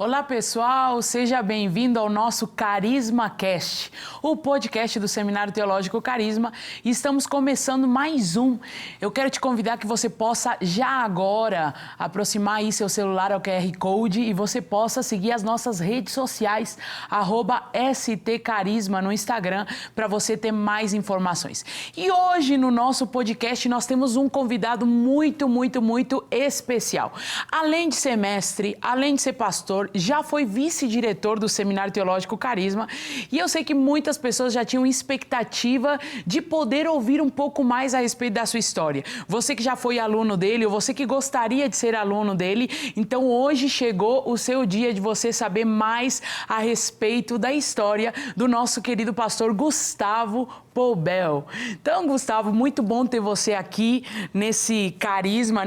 Olá pessoal, seja bem-vindo ao nosso Carisma Cast, o podcast do Seminário Teológico Carisma, e estamos começando mais um. Eu quero te convidar que você possa já agora aproximar aí seu celular ao QR Code e você possa seguir as nossas redes sociais, @STCarisma no Instagram, para você ter mais informações. E hoje no nosso podcast nós temos um convidado muito especial. Além de ser mestre, além de ser pastor, já foi vice-diretor do Seminário Teológico Carisma, e eu sei que muitas pessoas já tinham expectativa de poder ouvir um pouco mais a respeito da sua história. Você que já foi aluno dele, ou você que gostaria de ser aluno dele, então hoje chegou o seu dia de você saber mais a respeito da história do nosso querido pastor Gustavo Poubel. Então, Gustavo, muito bom ter você aqui nesse Carisma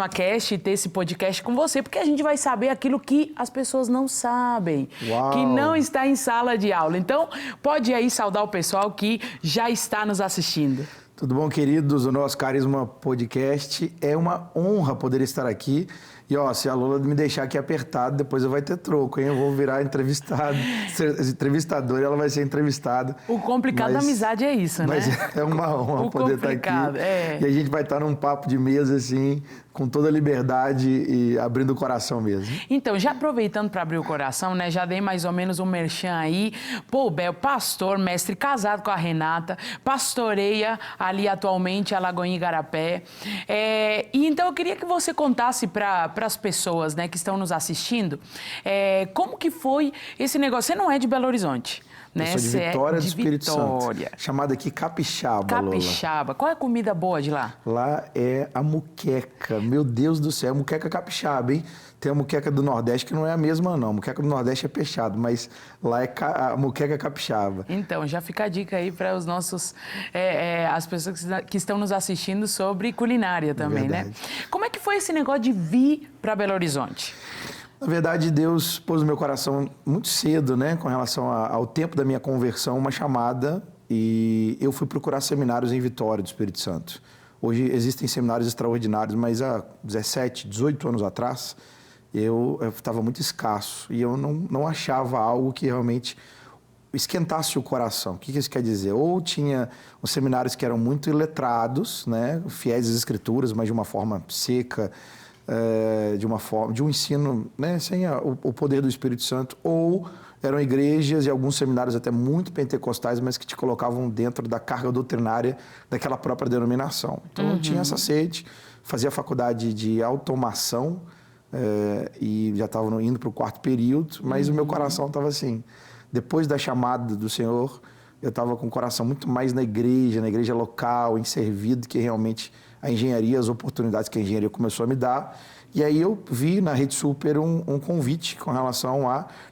Cast, ter esse podcast com você, porque a gente vai saber aquilo que as pessoas não sabem, que não está em sala de aula. Então, pode aí saudar o pessoal que já está nos assistindo. Tudo bom, queridos? O nosso Carisma Podcast é uma honra poder estar aqui. E, se a Lola me deixar aqui apertado, depois eu vou ter troco, hein? Eu vou virar entrevistador e ela vai ser entrevistada. O complicado da amizade é isso, né? Mas é uma honra poder estar aqui. E a gente vai estar num papo de mesa, assim, com toda a liberdade e abrindo o coração mesmo. Então, já aproveitando para abrir o coração, né? Já dei mais ou menos um merchan aí. Poubel, pastor, mestre, casado com a Renata, pastoreia ali atualmente a Lagoinha Igarapé. E então eu queria que você contasse para as pessoas, né, que estão nos assistindo, como que foi esse negócio? Você não é de Belo Horizonte, né? Eu sou de Vitória do Espírito Santo, chamada aqui Capixaba, Capixaba. Lola. Qual é a comida boa de lá? Lá é a muqueca. Meu Deus do céu, a muqueca capixaba, hein? Tem a muqueca do Nordeste que não é a mesma, não. A muqueca do Nordeste é peixado, mas lá é a muqueca capixaba. Então, já fica a dica aí para os nossos, as pessoas que estão nos assistindo sobre culinária também, né? Como é que foi esse negócio de vir para Belo Horizonte? Na verdade, Deus pôs no meu coração muito cedo, né, com relação ao tempo da minha conversão, uma chamada, e eu fui procurar seminários em Vitória do Espírito Santo. Hoje existem seminários extraordinários, mas há 17, 18 anos atrás, eu estava muito escasso e eu não achava algo que realmente esquentasse o coração. O que isso quer dizer? Ou tinha os seminários que eram muito iletrados, né, fiéis às Escrituras, mas de uma forma seca, de um ensino, né, sem o poder do Espírito Santo, ou eram igrejas e alguns seminários até muito pentecostais, mas que te colocavam dentro da carga doutrinária daquela própria denominação. Então eu tinha essa sede, fazia faculdade de automação e já estava indo para o 4º período, mas o meu coração estava assim, depois da chamada do Senhor, eu estava com o coração muito mais na igreja local, em servir, do que realmente a engenharia, as oportunidades que a engenharia começou a me dar. E aí eu vi na Rede Super um convite com relação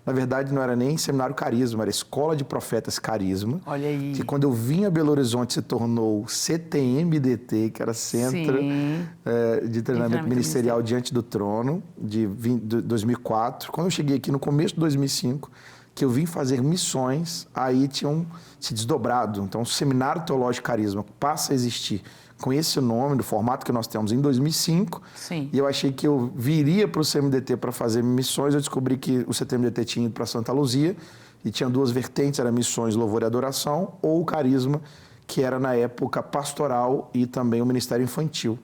na verdade não era nem Seminário Carisma, era Escola de Profetas Carisma. Olha aí. Que quando eu vim a Belo Horizonte se tornou CTMDT, que era Centro de Treinamento Ministerial Diante do Trono, de 2004. Quando eu cheguei aqui no começo de 2005, que eu vim fazer missões, aí tinham se desdobrado. Então o Seminário Teológico Carisma passa a existir com esse nome, do formato que nós temos, em 2005. Sim. E eu achei que eu viria para o CMDT para fazer missões. Eu descobri que o CTMDT tinha ido para Santa Luzia e tinha 2 vertentes, era missões, louvor e adoração, ou o carisma, que era na época pastoral e também o ministério infantil.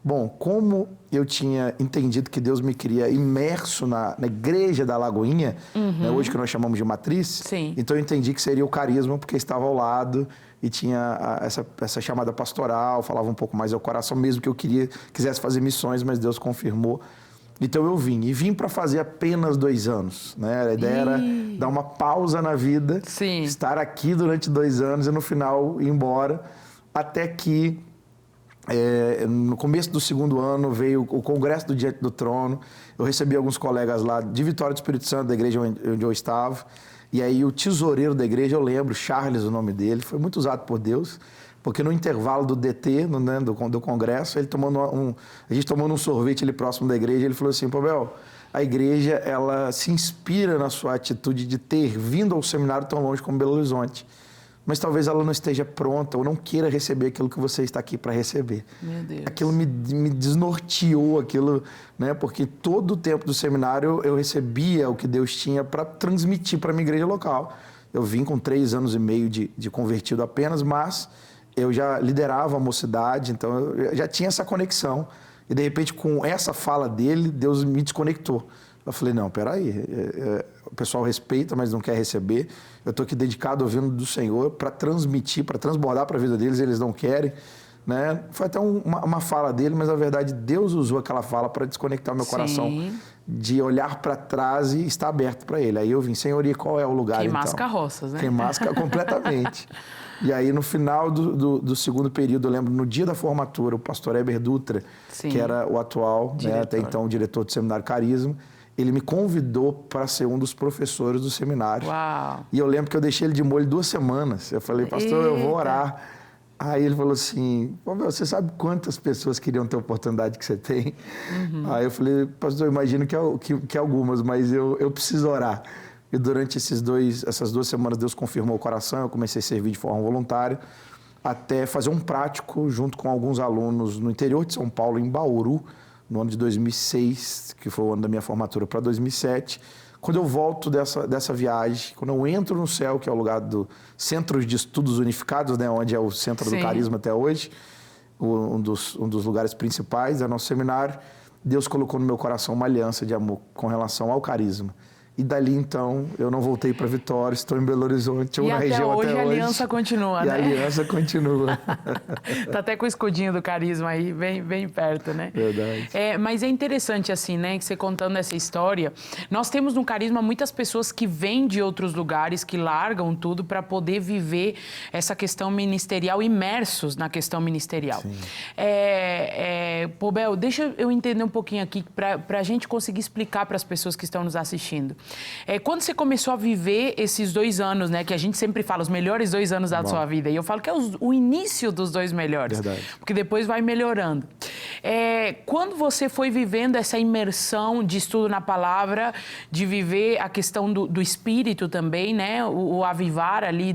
Bom, como eu tinha entendido que Deus me queria imerso na igreja da Lagoinha, né, hoje que nós chamamos de matriz, Sim. Então eu entendi que seria o carisma, porque estava ao lado e tinha essa chamada pastoral, falava um pouco mais ao coração, mesmo que eu quisesse fazer missões, mas Deus confirmou. Então eu vim para fazer apenas 2 anos, né? A ideia era dar uma pausa na vida, Sim. estar aqui durante 2 anos e no final ir embora, até que no começo do 2º ano veio o Congresso do Diante do Trono. Eu recebi alguns colegas lá de Vitória do Espírito Santo, da igreja onde eu estava, e aí o tesoureiro da igreja, eu lembro, Charles, o nome dele, foi muito usado por Deus, porque no intervalo do DT, né, do Congresso, a gente tomando um sorvete ali próximo da igreja, ele falou assim: Poubel, a igreja ela se inspira na sua atitude de ter vindo ao seminário tão longe como Belo Horizonte. mas talvez ela não esteja pronta ou não queira receber aquilo que você está aqui para receber. Meu Deus. Aquilo me desnorteou, aquilo, né? Porque todo o tempo do seminário eu recebia o que Deus tinha para transmitir para a minha igreja local. Eu vim com 3 anos e meio de convertido apenas, mas eu já liderava a mocidade, então eu já tinha essa conexão. E de repente, com essa fala dele, Deus me desconectou. Eu falei, não, peraí, o pessoal respeita, mas não quer receber. Eu estou aqui dedicado ouvindo do Senhor para transmitir, para transbordar para a vida deles, eles não querem. Né? Foi até uma fala dele, mas na verdade Deus usou aquela fala para desconectar o meu coração de olhar para trás e estar aberto para Ele. Aí eu vim, Senhor, e qual é o lugar Queimar então? as carroças, né? Queimar completamente. E aí, no final do segundo período, eu lembro, no dia da formatura, o pastor Heber Dutra, que era o atual, né, até então, diretor do Seminário Carisma, ele me convidou para ser um dos professores do seminário. Uau. E eu lembro que eu deixei ele de molho 2 semanas. Eu falei, pastor, eu vou orar. Aí ele falou assim, você sabe quantas pessoas queriam ter a oportunidade que você tem? Aí eu falei, pastor, eu imagino que algumas, mas eu preciso orar. E durante essas 2 semanas, Deus confirmou o coração, eu comecei a servir de forma voluntária, até fazer um prático junto com alguns alunos no interior de São Paulo, em Bauru, no ano de 2006, que foi o ano da minha formatura, para 2007. Quando eu volto dessa viagem, quando eu entro no céu, que é o lugar do Centro de Estudos Unificados, né, onde é o Centro do Carisma até hoje, um dos lugares principais do nosso seminário, Deus colocou no meu coração uma aliança de amor com relação ao carisma. E dali, então, eu não voltei para Vitória, estou em Belo Horizonte, ou na região até hoje. E a aliança continua, né? E a aliança continua. Tá até com o escudinho do carisma aí, bem perto, né? Verdade. Mas é interessante, assim, né, que você contando essa história. Nós temos no carisma muitas pessoas que vêm de outros lugares, que largam tudo para poder viver essa questão ministerial, imersos na questão ministerial. Sim. Pô, Bel, deixa eu entender um pouquinho aqui, para a gente conseguir explicar para as pessoas que estão nos assistindo. Quando você começou a viver esses 2 anos, né, que a gente sempre fala, os melhores 2 anos da sua vida, e eu falo que é o início dos 2 melhores, verdade, porque depois vai melhorando. Quando você foi vivendo essa imersão de estudo na palavra, de viver a questão do espírito também, né, o avivar ali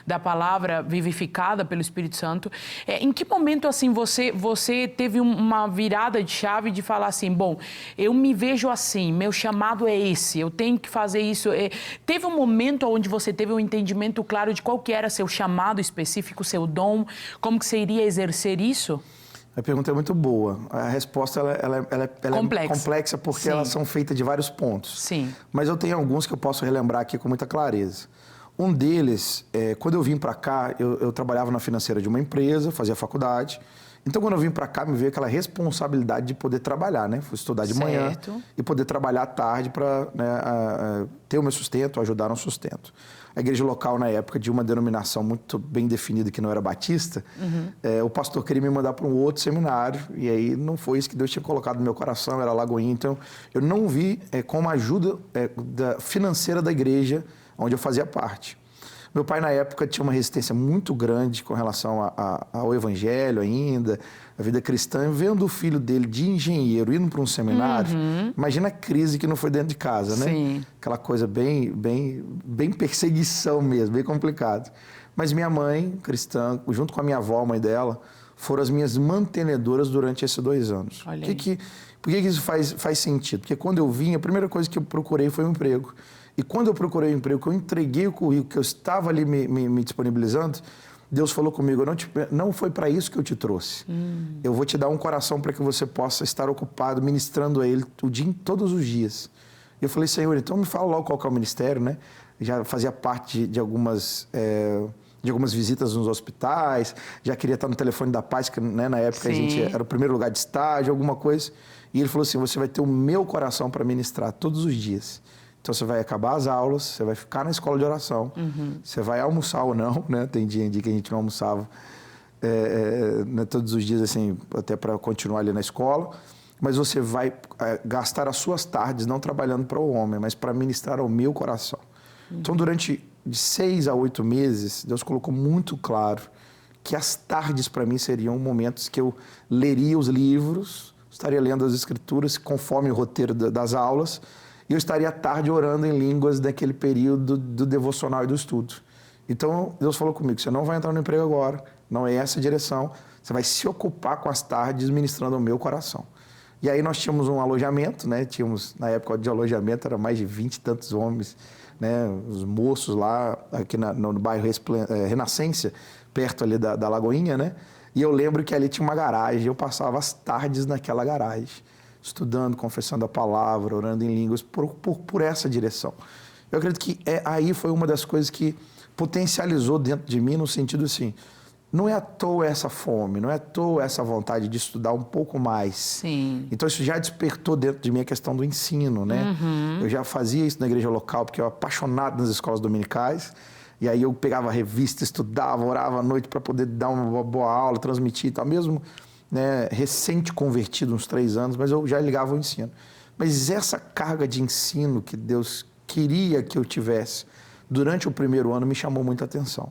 da palavra vivificada pelo Espírito Santo, em que momento, assim, você teve uma virada de chave de falar assim, bom, eu me vejo assim, meu chamado é esse, eu tenho que fazer isso. Teve um momento onde você teve um entendimento claro de qual que era seu chamado específico, seu dom, como que você iria exercer isso? A pergunta é muito boa. A resposta ela é complexa porque elas são feitas de vários pontos. Sim. Mas eu tenho alguns que eu posso relembrar aqui com muita clareza. Um deles, quando eu vim para cá, eu trabalhava na financeira de uma empresa, fazia faculdade. Então, quando eu vim para cá, me veio aquela responsabilidade de poder trabalhar, né? Fui estudar de manhã e poder trabalhar à tarde para, né, ter o meu sustento, ajudar no sustento. A igreja local, na época, de uma denominação muito bem definida, que não era batista, o pastor queria me mandar para um outro seminário, e aí não foi isso que Deus tinha colocado no meu coração, era Lagoinha. Então, eu não vi como ajuda financeira da igreja onde eu fazia parte. Meu pai, na época, tinha uma resistência muito grande com relação ao evangelho ainda, a vida cristã. Vendo o filho dele de engenheiro indo para um seminário, imagina a crise que não foi dentro de casa, né? Sim. Aquela coisa bem perseguição mesmo, bem complicado. Mas minha mãe, cristã, junto com a minha avó, a mãe dela, foram as minhas mantenedoras durante esses 2 anos. Por que isso faz sentido? Porque quando eu vim, a primeira coisa que eu procurei foi um emprego. E quando eu procurei um emprego, que eu entreguei o currículo, que eu estava ali me disponibilizando, Deus falou comigo, não foi para isso que eu te trouxe. Eu vou te dar um coração para que você possa estar ocupado ministrando a Ele todos os dias. Eu falei, Senhor, então me fala logo qual que é o ministério, né? Já fazia parte de algumas visitas nos hospitais, já queria estar no telefone da paz, que, né, na época a gente era o primeiro lugar de estágio, alguma coisa. E ele falou assim, você vai ter o meu coração para ministrar todos os dias. Então, você vai acabar as aulas, você vai ficar na escola de oração, você vai almoçar ou não, né? Tem dia que a gente não almoçava né, todos os dias, assim, até para continuar ali na escola, mas você vai gastar as suas tardes não trabalhando para o homem, mas para ministrar ao meu coração. Então, durante de 6 a 8 meses, Deus colocou muito claro que as tardes para mim seriam momentos que eu leria os livros, estaria lendo as escrituras conforme o roteiro das aulas, e eu estaria à tarde orando em línguas daquele período do devocional e do estudo. Então, Deus falou comigo, você não vai entrar no emprego agora, não é essa a direção, você vai se ocupar com as tardes ministrando ao meu coração. E aí nós tínhamos um alojamento, né? Tínhamos, na época de alojamento, era mais de 20 e tantos homens, né? Os moços lá, aqui no bairro Renascência, perto ali da Lagoinha, né? E eu lembro que ali tinha uma garagem, eu passava as tardes naquela garagem, estudando, confessando a palavra, orando em línguas, por essa direção. Eu acredito que aí foi uma das coisas que potencializou dentro de mim, no sentido assim, não é à toa essa fome, não é à toa essa vontade de estudar um pouco mais. Sim. Então isso já despertou dentro de mim a questão do ensino, né? Eu já fazia isso na igreja local, porque eu era apaixonado nas escolas dominicais, e aí eu pegava a revista, estudava, orava à noite para poder dar uma boa aula, transmitir e tal, mesmo, né, recente convertido, uns 3 anos, mas eu já ligava o ensino. Mas essa carga de ensino que Deus queria que eu tivesse durante o primeiro ano me chamou muita atenção.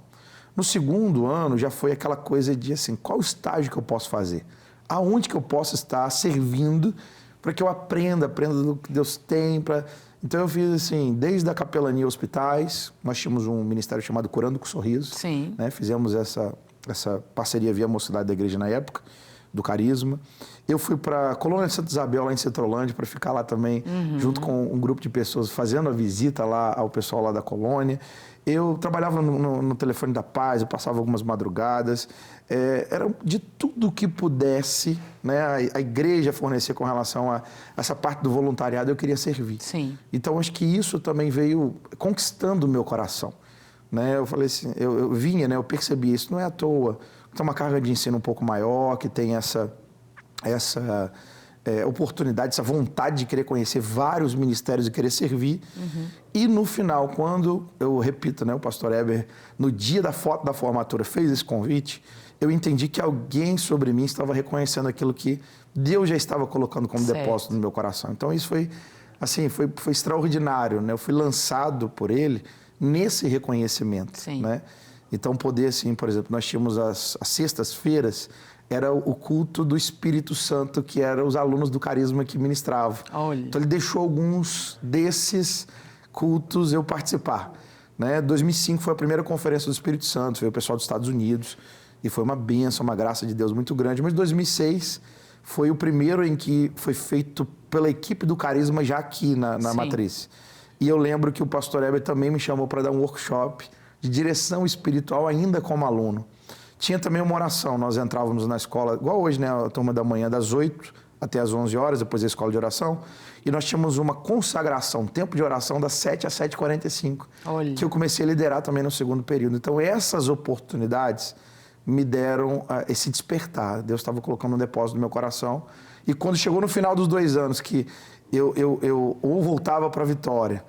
No segundo ano já foi aquela coisa de assim, qual estágio que eu posso fazer? Aonde que eu posso estar servindo para que eu aprenda do que Deus tem. Então eu fiz assim, desde a capelania hospitais, nós tínhamos um ministério chamado Curando com Sorriso. Sim. Né? Fizemos essa parceria via Mocidade da Igreja na época, do Carisma. Eu fui para a Colônia de Santa Isabel, lá em Centrolândia, para ficar lá também, junto com um grupo de pessoas, fazendo a visita lá ao pessoal lá da colônia. Eu trabalhava no telefone da paz, eu passava algumas madrugadas. Era de tudo que pudesse, né, a igreja fornecer com relação a essa parte do voluntariado, eu queria servir. Sim. Então, acho que isso também veio conquistando o meu coração. Né? Eu falei assim, eu vinha, né, eu percebi isso, não é à toa. Tem uma carga de ensino um pouco maior, que tem essa oportunidade, essa vontade de querer conhecer vários ministérios e querer servir. E no final, quando, eu repito, né, o pastor Heber, no dia da foto da formatura, fez esse convite, eu entendi que alguém sobre mim estava reconhecendo aquilo que Deus já estava colocando como depósito no meu coração. Então isso foi, assim, foi extraordinário, né? Eu fui lançado por ele nesse reconhecimento. Sim. Né? Então poder, assim, por exemplo, nós tínhamos as sextas-feiras, era o culto do Espírito Santo, que eram os alunos do Carisma que ministravam. Olha. Então ele deixou alguns desses cultos eu participar. Né? 2005 foi a primeira conferência do Espírito Santo, veio o pessoal dos Estados Unidos, e foi uma bênção, uma graça de Deus muito grande. Mas 2006 foi o primeiro em que foi feito pela equipe do Carisma já aqui na Matriz. E eu lembro que o pastor Heber também me chamou para dar um workshop de direção espiritual ainda como aluno. Tinha também uma oração, nós entrávamos na escola, igual hoje, né, a turma da manhã, das 8 até as 11 horas, depois a escola de oração, e nós tínhamos uma consagração, tempo de oração das 7 às 7h45, que eu comecei a liderar também no segundo período. Então essas oportunidades me deram esse despertar, Deus estava colocando um depósito no meu coração, e quando chegou no final dos 2 anos, que eu ou voltava para Vitória,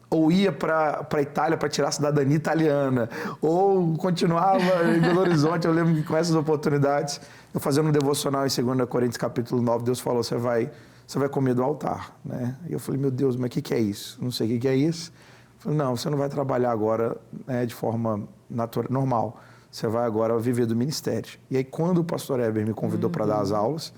ou ia para a Itália para tirar a cidadania italiana, ou continuava em Belo Horizonte. Eu lembro que com essas oportunidades, eu fazendo um devocional em 2 Coríntios capítulo 9, Deus falou, você vai comer do altar. Né? E eu falei, meu Deus, mas o que é isso? Não sei o que é isso. Eu falei, não, você não vai trabalhar agora, né, de forma normal, você vai agora viver do ministério. E aí quando o pastor Heber me convidou para dar as aulas,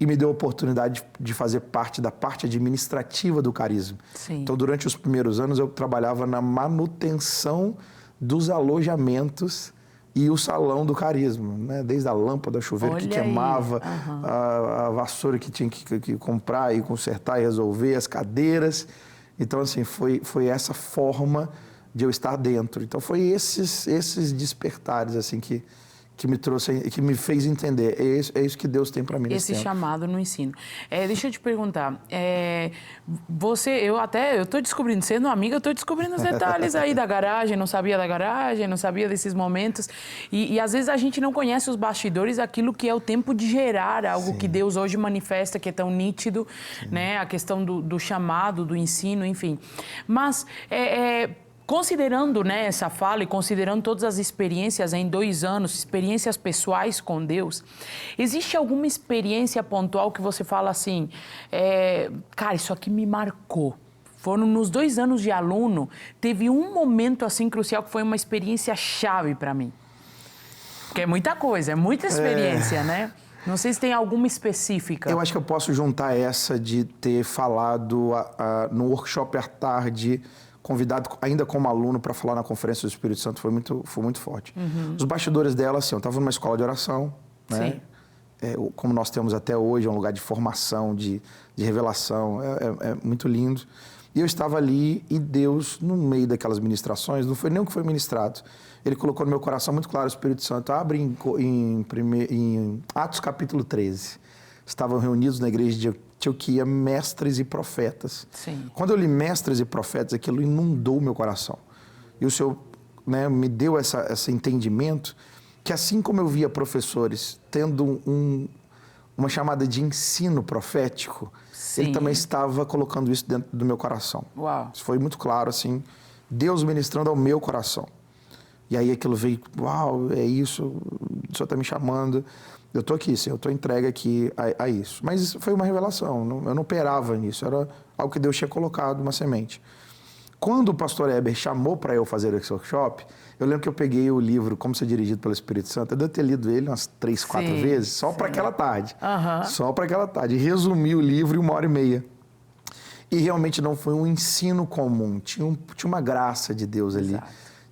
e me deu a oportunidade de fazer parte da parte administrativa do Carisma. Sim. Então, durante os primeiros anos, eu trabalhava na manutenção dos alojamentos e o salão do Carisma, né? Desde a lâmpada, o chuveiro que queimava, a vassoura que tinha que comprar e consertar e resolver, as cadeiras. Então, assim, foi essa forma de eu estar dentro. Então, foi esses despertares, assim, que me trouxe, que me fez entender. É isso que Deus tem para mim nesse tempo. Esse chamado no ensino. Deixa eu te perguntar, eu estou descobrindo, sendo amiga, eu estou descobrindo os detalhes aí da garagem, não sabia da garagem, não sabia desses momentos. E às vezes a gente não conhece os bastidores, aquilo que é o tempo de gerar algo. Sim. Que Deus hoje manifesta, que é tão nítido, né? A questão do chamado, do ensino, enfim. Mas considerando, né, essa fala e considerando todas as experiências em 2 anos, experiências pessoais com Deus, existe alguma experiência pontual que você fala assim, cara, isso aqui me marcou? Foram nos 2 anos de aluno, teve um momento assim crucial que foi uma experiência chave para mim. Porque é muita coisa, é muita experiência, né? Não sei se tem alguma específica. Eu acho que eu posso juntar essa de ter falado no workshop à tarde convidado ainda como aluno para falar na Conferência do Espírito Santo, foi muito forte. Os bastidores dela, assim, eu estava numa escola de oração, né? Como nós temos até hoje, é um lugar de formação, de revelação, é muito lindo. E eu estava ali e Deus, no meio daquelas ministrações, não foi nem o que foi ministrado. Ele colocou no meu coração muito claro, o Espírito Santo abre em Atos capítulo 13. Estavam reunidos na igreja de Antioquia mestres e profetas. Sim. Quando eu li mestres e profetas, aquilo inundou o meu coração. E o Senhor, né, me deu esse entendimento que assim como eu via professores tendo uma chamada de ensino profético, Sim. ele também estava colocando isso dentro do meu coração. Uau. Isso foi muito claro, assim, Deus ministrando ao meu coração. E aí aquilo veio, uau, é isso, o Senhor está me chamando, eu estou aqui, sim, eu estou entregue aqui a isso. Mas isso foi uma revelação, eu não operava nisso, era algo que Deus tinha colocado, uma semente. Quando o pastor Heber chamou para eu fazer esse workshop, eu lembro que eu peguei o livro Como Ser Dirigido pelo Espírito Santo, eu devo ter lido ele umas 3, 4 vezes, só para aquela tarde. Só para aquela tarde. Resumi o livro em 1h30. E realmente não foi um ensino comum, tinha uma graça de Deus ali.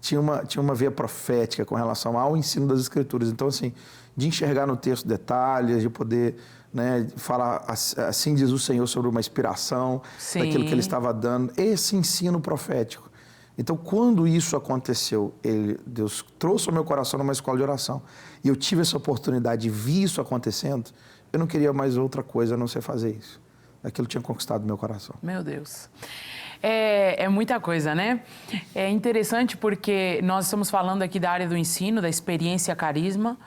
Tinha uma veia profética com relação ao ensino das Escrituras. Então, assim, de enxergar no texto detalhes, de poder, né, falar assim diz o Senhor sobre uma inspiração daquilo que ele estava dando. Esse ensino profético. Então, quando isso aconteceu, Deus trouxe ao meu coração numa escola de oração, e eu tive essa oportunidade de ver isso acontecendo, eu não queria mais outra coisa a não ser fazer isso. Aquilo tinha conquistado meu coração. Meu Deus. É muita coisa, né? É interessante porque nós estamos falando aqui da área do ensino, da experiência carisma,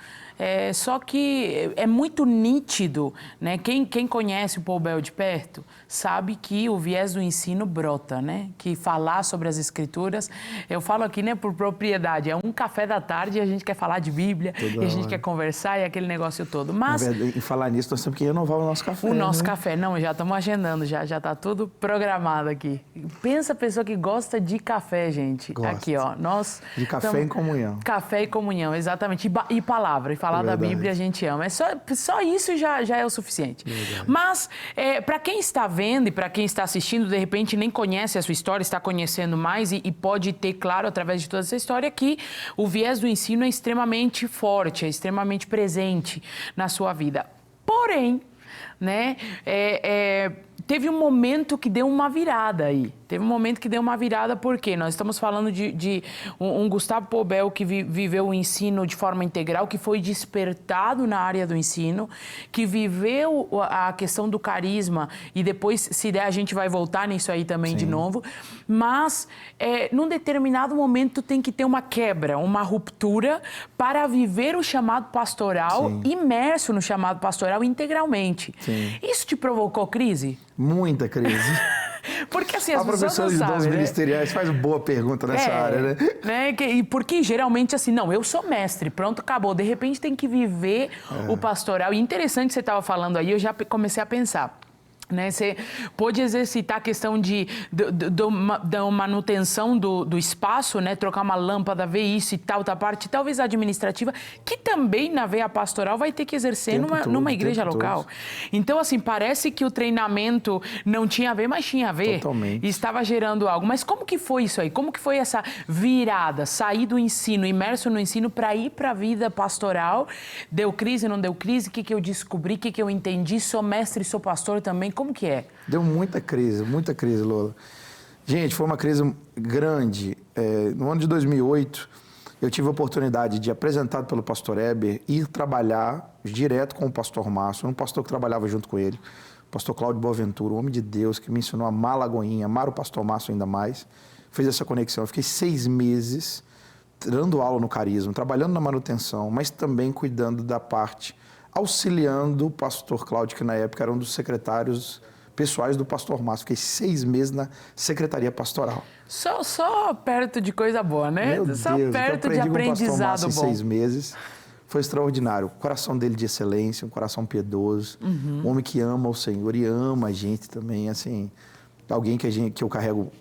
só que é muito nítido, né? Quem conhece o Paul Bell de perto sabe que o viés do ensino brota, né? Que falar sobre as Escrituras, eu falo aqui, né, por propriedade, é um café da tarde e a gente quer falar de Bíblia, e a gente quer conversar e aquele negócio todo. Mas, na verdade, em falar nisso, nós temos que renovar o nosso café. O nosso café, não, já estamos agendando, já está tudo programado aqui. Pensa a pessoa que gosta de café, gente. Gosto. Aqui, ó, nós... De café em comunhão. Café e comunhão, exatamente. E palavra, e falar da Bíblia a gente ama. Só isso já é o suficiente. Verdade. Mas, para quem está vendo e para quem está assistindo, de repente nem conhece a sua história, está conhecendo mais e pode ter claro, através de toda essa história, que o viés do ensino é extremamente forte, é extremamente presente na sua vida. Porém, né, teve um momento que deu uma virada aí. Teve um momento que deu uma virada, porque nós estamos falando de um Gustavo Paul Bell que viveu o ensino de forma integral, que foi despertado na área do ensino, que viveu a questão do carisma, e depois, se der, a gente vai voltar nisso aí também de novo. Mas, num determinado momento, tem que ter uma quebra, uma ruptura para viver o chamado pastoral, imerso no chamado pastoral integralmente. Isso te provocou crise? Muita crise. Porque assim, as a pessoas professora não de dons sabem, né? ministeriais faz boa pergunta nessa área, né? E porque geralmente assim, não, eu sou mestre, pronto, acabou. De repente tem que viver o pastoral. E interessante que você estava falando aí, eu já comecei a pensar. Né? Você pode exercitar a questão da manutenção do espaço, né? Trocar uma lâmpada, ver isso e tal, outra parte, talvez administrativa, que também na veia pastoral vai ter que exercer numa igreja local. Então, assim, parece que o treinamento não tinha a ver, mas tinha a ver. Totalmente. E estava gerando algo. Mas como que foi isso aí? Como que foi essa virada? Sair do ensino, imerso no ensino, para ir para a vida pastoral? Deu crise, não deu crise? O que eu descobri? O que eu entendi? Sou mestre, sou pastor também. Como que é? Deu muita crise, Lola. Gente, foi uma crise grande. No ano de 2008, eu tive a oportunidade de, apresentado pelo pastor Heber, ir trabalhar direto com o pastor Márcio, um pastor que trabalhava junto com ele, o pastor Cláudio Boaventura, um homem de Deus, que me ensinou a amar a Lagoinha, amar o pastor Márcio ainda mais. Fez essa conexão. Eu fiquei 6 meses dando aula no carisma, trabalhando na manutenção, mas também cuidando da parte, auxiliando o pastor Cláudio, que na época era um dos secretários pessoais do pastor Márcio. Fiquei 6 meses na secretaria pastoral. Só perto de coisa boa, né? Meu só Deus, perto de aprendizado bom. Em 6 meses. Foi extraordinário. O coração dele de excelência, um coração piedoso, um homem que ama o Senhor e ama a gente também, assim, alguém que eu carrego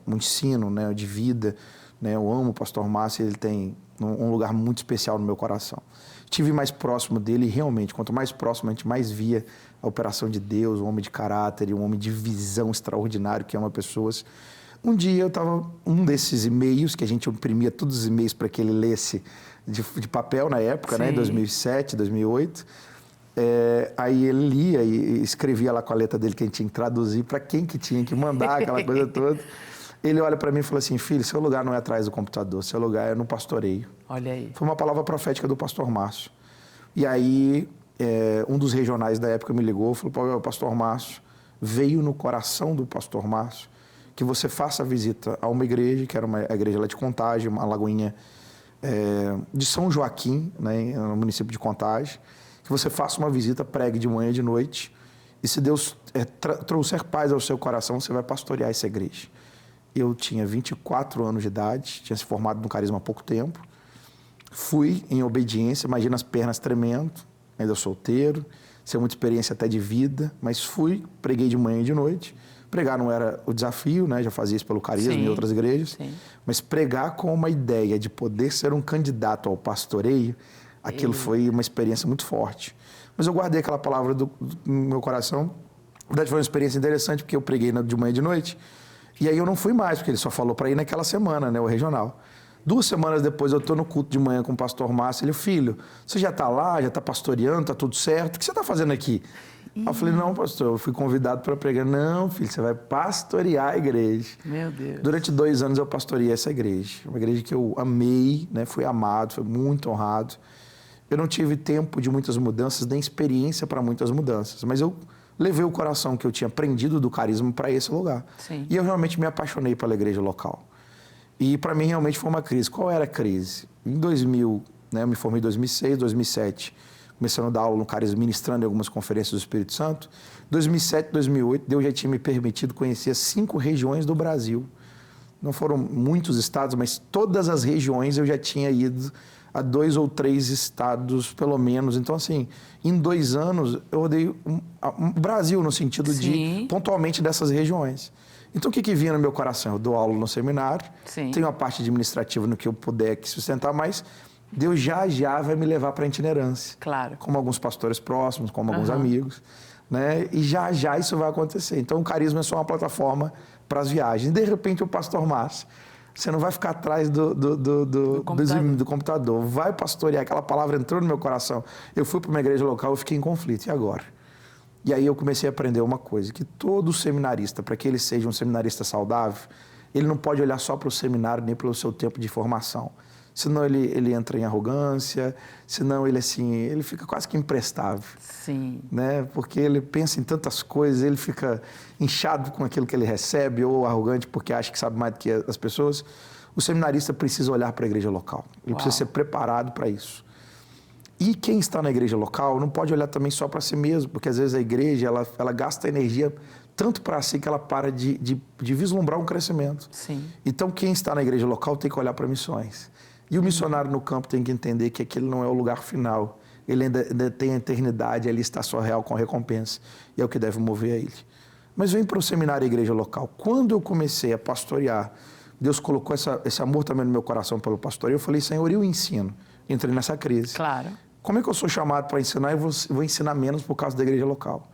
um ensino, né, de vida, né? Eu amo o pastor Márcio, ele tem um lugar muito especial no meu coração. Estive mais próximo dele e realmente, quanto mais próximo, a gente mais via a operação de Deus, um homem de caráter e um homem de visão extraordinário que ama pessoas. Um dia eu estava, um desses e-mails, que a gente imprimia todos os e-mails para que ele lesse de papel na época, né, em 2007, 2008. Aí ele lia e escrevia lá com a letra dele que a gente tinha que traduzir para quem que tinha que mandar, aquela coisa toda. Ele olha para mim e falou assim: filho, seu lugar não é atrás do computador, seu lugar é no pastoreio. Olha aí. Foi uma palavra profética do pastor Márcio. E aí, um dos regionais da época me ligou e falou: pastor Márcio, veio no coração do pastor Márcio que você faça a visita a uma igreja, que era uma igreja lá de Contagem, uma lagoinha de São Joaquim, né, no município de Contagem, que você faça uma visita, pregue de manhã e de noite, e se Deus trouxer paz ao seu coração, você vai pastorear essa igreja. Eu tinha 24 anos de idade, tinha se formado no Carisma há pouco tempo, fui em obediência, imagina as pernas tremendo, ainda solteiro, sem muita experiência até de vida, mas fui, preguei de manhã e de noite. Pregar não era o desafio, né? Já fazia isso pelo Carisma em outras igrejas, mas pregar com uma ideia de poder ser um candidato ao pastoreio, aquilo foi uma experiência muito forte. Mas eu guardei aquela palavra no meu coração. Na verdade, foi uma experiência interessante, porque eu preguei de manhã e de noite, e aí eu não fui mais, porque ele só falou para ir naquela semana, né? O regional. 2 semanas depois, eu estou no culto de manhã com o pastor Márcio. Ele: filho, você já está lá, já está pastoreando, está tudo certo? O que você está fazendo aqui? Eu falei: não, pastor, eu fui convidado para pregar. Não, filho, você vai pastorear a igreja. Meu Deus. Durante 2 anos eu pastoreei essa igreja. Uma igreja que eu amei, né? Fui amado, fui muito honrado. Eu não tive tempo de muitas mudanças, nem experiência para muitas mudanças, mas eu levei o coração que eu tinha aprendido do Carisma para esse lugar. Sim. E eu realmente me apaixonei pela igreja local. E para mim realmente foi uma crise. Qual era a crise? Em 2000, né, eu me formei em 2006, 2007, começando a dar aula no Carisma, ministrando em algumas conferências do Espírito Santo. 2007, 2008, Deus já tinha me permitido conhecer 5 regiões do Brasil. Não foram muitos estados, mas todas as regiões eu já tinha ido a 2 ou 3 estados, pelo menos. Então, assim, em 2 anos, eu rodei o Brasil, no sentido de, pontualmente, dessas regiões. Então, o que vinha no meu coração? Eu dou aula no seminário, tenho a parte administrativa no que eu puder sustentar, mas Deus já vai me levar para a itinerância. Claro. Como alguns pastores próximos, como alguns amigos, né? E já isso vai acontecer. Então, o Carisma é só uma plataforma para as viagens. E, de repente, o pastor Márcio, você não vai ficar atrás do computador. Vai pastorear. Aquela palavra entrou no meu coração. Eu fui para uma igreja local, eu fiquei em conflito. E agora? E aí eu comecei a aprender uma coisa, que todo seminarista, para que ele seja um seminarista saudável, ele não pode olhar só para o seminário nem pelo seu tempo de formação. Senão ele entra em arrogância, senão ele fica quase que imprestável. Sim. Né? Porque ele pensa em tantas coisas, ele fica inchado com aquilo que ele recebe, ou arrogante porque acha que sabe mais do que as pessoas. O seminarista precisa olhar para a igreja local. Ele precisa ser preparado para isso. E quem está na igreja local não pode olhar também só para si mesmo, porque às vezes a igreja ela gasta energia tanto para si que ela para de vislumbrar um crescimento. Sim. Então quem está na igreja local tem que olhar para missões. E o missionário no campo tem que entender que aquele não é o lugar final. Ele ainda tem a eternidade, ali está só real com recompensa. E é o que deve mover a ele. Mas vem para o seminário e igreja local. Quando eu comecei a pastorear, Deus colocou esse amor também no meu coração pelo pastoreio. Eu falei: Senhor, e o ensino? Entrei nessa crise. Claro. Como é que eu sou chamado para ensinar e vou ensinar menos por causa da igreja local?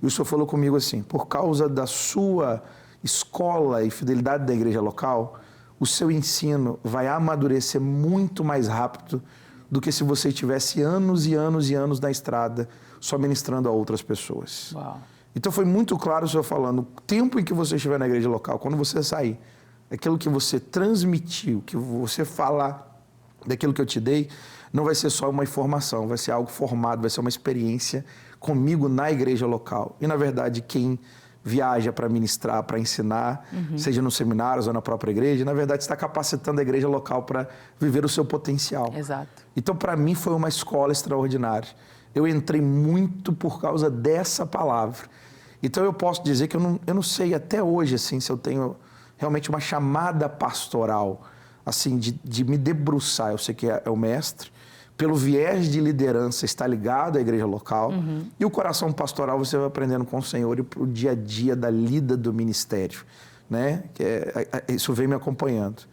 E o Senhor falou comigo assim: por causa da sua escola e fidelidade da igreja local, o seu ensino vai amadurecer muito mais rápido do que se você tivesse anos e anos e anos na estrada só ministrando a outras pessoas. Uau. Então foi muito claro o Senhor falando: o tempo em que você estiver na igreja local, quando você sair, aquilo que você transmitiu, que você falar daquilo que eu te dei, não vai ser só uma informação, vai ser algo formado, vai ser uma experiência comigo na igreja local. E, na verdade, quem viaja para ministrar, para ensinar, seja nos seminários ou na própria igreja, na verdade está capacitando a igreja local para viver o seu potencial. Exato. Então, para mim, foi uma escola extraordinária. Eu entrei muito por causa dessa palavra. Então, eu posso dizer que eu não sei até hoje assim, se eu tenho realmente uma chamada pastoral, assim, de me debruçar. Eu sei que é o mestre, pelo viés de liderança, está ligado à igreja local. E o coração pastoral você vai aprendendo com o Senhor e para o dia a dia da lida do ministério, né? Isso vem me acompanhando.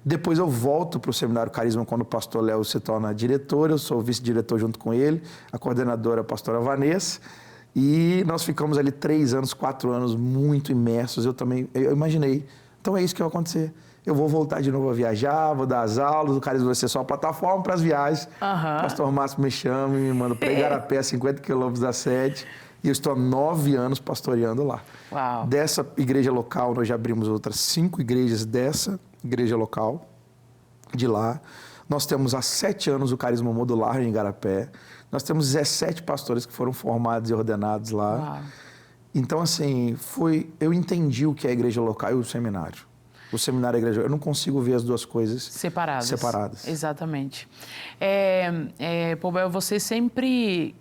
Depois eu volto para o Seminário Carisma quando o pastor Léo se torna diretor, eu sou vice-diretor junto com ele, a coordenadora é a pastora Vanessa, e nós ficamos ali 3 anos, 4 anos muito imersos. Eu imaginei Então é isso que vai acontecer. Eu vou voltar de novo a viajar, vou dar as aulas, o carisma vai ser só a plataforma para as viagens. O pastor Márcio me chama e me manda para Igarapé, 50 quilômetros da sede. E eu estou há 9 anos pastoreando lá. Uau. Dessa igreja local, nós já abrimos outras 5 igrejas dessa igreja local, de lá. Nós temos há 7 anos o Carisma Modular em Igarapé. Nós temos 17 pastores que foram formados e ordenados lá. Uau. Então, assim, eu entendi o que é a igreja local e o seminário. O seminário e a igreja, eu não consigo ver as duas coisas separadas. Exatamente. Pobel, você sempre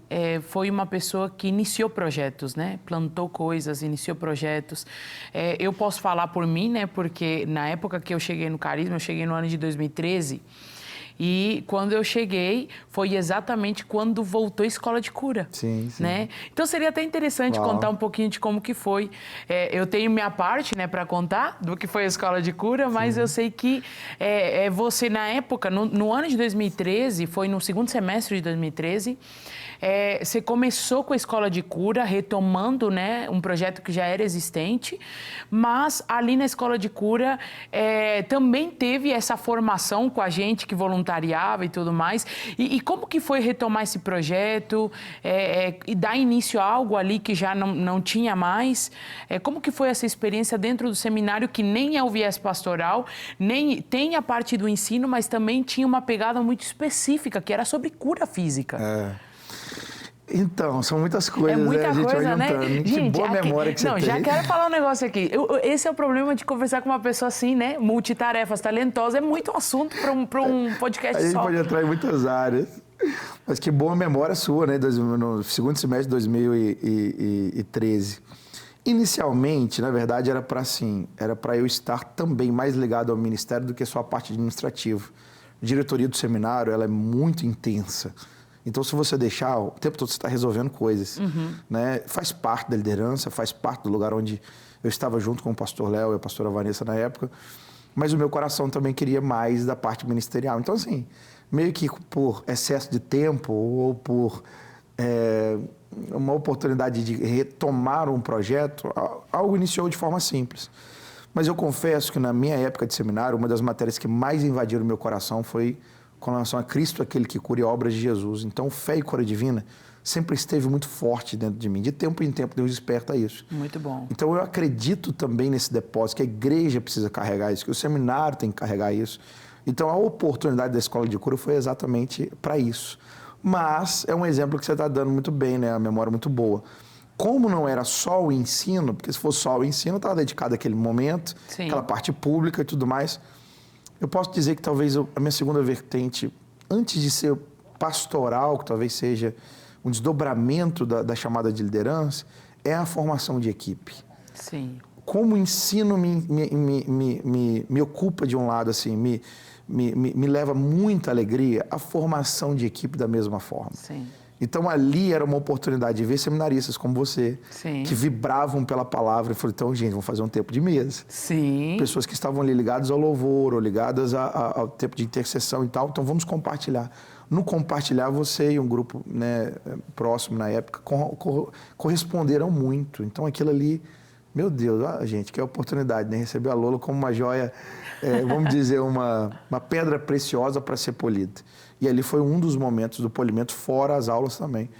foi uma pessoa que iniciou projetos, né? Plantou coisas, iniciou projetos. Eu posso falar por mim, né? Porque na época que eu cheguei no Carisma, eu cheguei no ano de 2013. E quando eu cheguei, foi exatamente quando voltou a escola de cura. Sim, sim. Né? Então, seria até interessante contar um pouquinho de como que foi. Eu tenho minha parte, né, para contar do que foi a escola de cura, mas eu sei que você, na época, no ano de 2013, foi no segundo semestre de 2013, você começou com a escola de cura, retomando, né, um projeto que já era existente, mas ali na escola de cura também teve essa formação com a gente que voluntariava e tudo mais. E como que foi retomar esse projeto e dar início a algo ali que já não tinha mais? Como que foi essa experiência dentro do seminário que nem é o viés pastoral, nem tem a parte do ensino, mas também tinha uma pegada muito específica, que era sobre cura física? Então, são muitas coisas, muita a gente coisa, vai juntando. Né? Que boa memória que você tem. Já quero falar um negócio aqui. Esse é o problema de conversar com uma pessoa assim, né? Multitarefas, talentosa. É muito assunto para um podcast só. A gente pode entrar em muitas áreas. Mas que boa memória sua, né? No segundo semestre de 2013. Inicialmente, na verdade, era para eu estar também mais ligado ao ministério do que só a parte administrativa. A diretoria do seminário, ela é muito intensa. Então, se você deixar, o tempo todo você está resolvendo coisas. Né? Faz parte da liderança, faz parte do lugar onde eu estava junto com o pastor Léo e a pastora Vanessa na época, mas o meu coração também queria mais da parte ministerial. Então, assim, meio que por excesso de tempo ou por uma oportunidade de retomar um projeto, algo iniciou de forma simples. Mas eu confesso que na minha época de seminário, uma das matérias que mais invadiram o meu coração foi com relação a Cristo, aquele que cura, e obras de Jesus. Então, fé e cura divina sempre esteve muito forte dentro de mim. De tempo em tempo, Deus desperta isso. Muito bom. Então, eu acredito também nesse depósito, que a igreja precisa carregar isso, que o seminário tem que carregar isso. Então, a oportunidade da escola de cura foi exatamente para isso. Mas é um exemplo que você está dando muito bem, né? A memória muito boa. Como não era só o ensino, porque se fosse só o ensino, eu estava dedicado àquele momento, aquela parte pública e tudo mais. Eu posso dizer que talvez a minha segunda vertente, antes de ser pastoral, que talvez seja um desdobramento da chamada de liderança, é a formação de equipe. Sim. Como o ensino me ocupa de um lado, assim, me leva muita alegria, a formação de equipe da mesma forma. Sim. Então, ali era uma oportunidade de ver seminaristas como você, que vibravam pela palavra e falaram, então, gente, vamos fazer um tempo de mesa. Sim. Pessoas que estavam ali ligadas ao louvor ou ligadas ao tempo de intercessão e tal, então vamos compartilhar. No compartilhar, você e um grupo, né, próximo na época corresponderam muito. Então, aquilo ali, meu Deus, gente, que oportunidade, né? Receber a Lola como uma joia, vamos dizer, uma pedra preciosa para ser polida. E ali foi um dos momentos do polimento, fora as aulas também,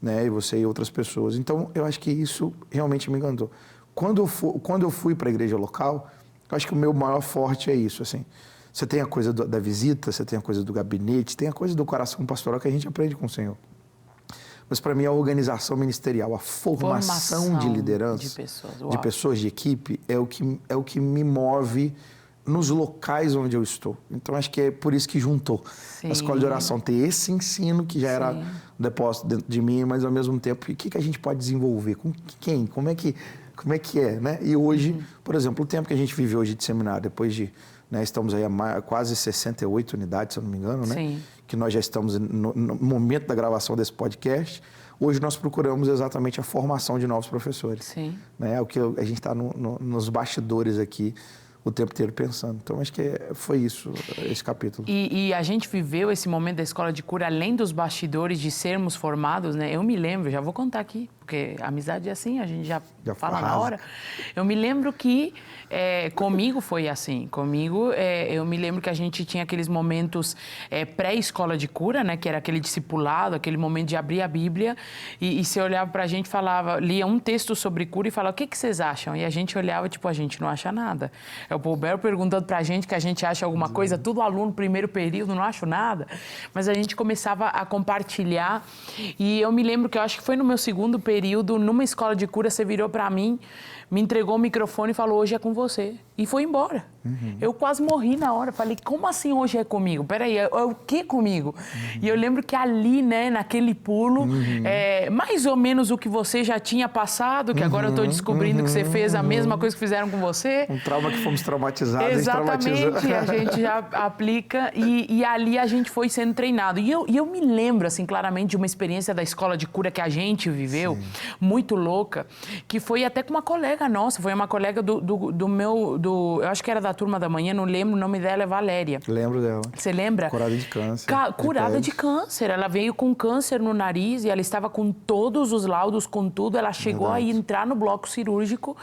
né? E você e outras pessoas. Então, eu acho que isso realmente me encantou. Quando eu fui para a igreja local, eu acho que o meu maior forte é isso, assim. Você tem a coisa da visita, você tem a coisa do gabinete, tem a coisa do coração pastoral que a gente aprende com o Senhor. Mas, para mim, a organização ministerial, a formação de liderança, de pessoas, de equipe, é o que me move nos locais onde eu estou. Então, acho que é por isso que juntou. A escola de oração ter esse ensino, que já era um depósito dentro de mim, mas, ao mesmo tempo, o que a gente pode desenvolver? Com quem? Como é que é, né? E hoje, por exemplo, o tempo que a gente vive hoje de seminário, depois de... Né, estamos aí a quase 68 unidades, se eu não me engano, né? Sim. Que nós já estamos no momento da gravação desse podcast. Hoje nós procuramos exatamente a formação de novos professores. Sim. Né? É o que a gente está nos bastidores aqui o tempo inteiro pensando. Então, acho que foi isso, esse capítulo. E a gente viveu esse momento da escola de cura, além dos bastidores de sermos formados, né? Eu me lembro, já vou contar aqui, porque a amizade é assim, a gente já fala na arrasa. hora. Eu me lembro que comigo foi assim. Comigo, eu me lembro que a gente tinha aqueles momentos pré-escola de cura, né? Que era aquele discipulado, aquele momento de abrir a Bíblia e você olhava pra gente e falava, lia um texto sobre cura e falava, o que vocês acham? E a gente olhava, tipo, a gente não acha nada. É o Paul perguntando pra gente que a gente acha alguma coisa, tudo aluno, primeiro período, não acho nada. Mas a gente começava a compartilhar e eu me lembro que eu acho que foi no meu segundo período, numa escola de cura, você virou pra mim, me entregou o microfone e falou, hoje é com você. E foi embora. Eu quase morri na hora. Falei, como assim hoje é comigo? Peraí, é o que comigo? E eu lembro que ali, né, naquele pulo, mais ou menos o que você já tinha passado, que agora eu estou descobrindo que você fez a mesma coisa que fizeram com você. Um trauma que fomos traumatizados. Exatamente, a gente já aplica e ali a gente foi sendo treinado. E eu me lembro, assim, claramente de uma experiência da escola de cura que a gente viveu, muito louca, que foi até com uma colega nossa, foi uma colega eu acho que era da turma da manhã, não lembro, o nome dela é Valéria. Lembro dela. Você lembra? Curada de câncer. Curada de câncer. Ela veio com câncer no nariz e ela estava com todos os laudos, com tudo. Ela chegou a entrar no bloco cirúrgico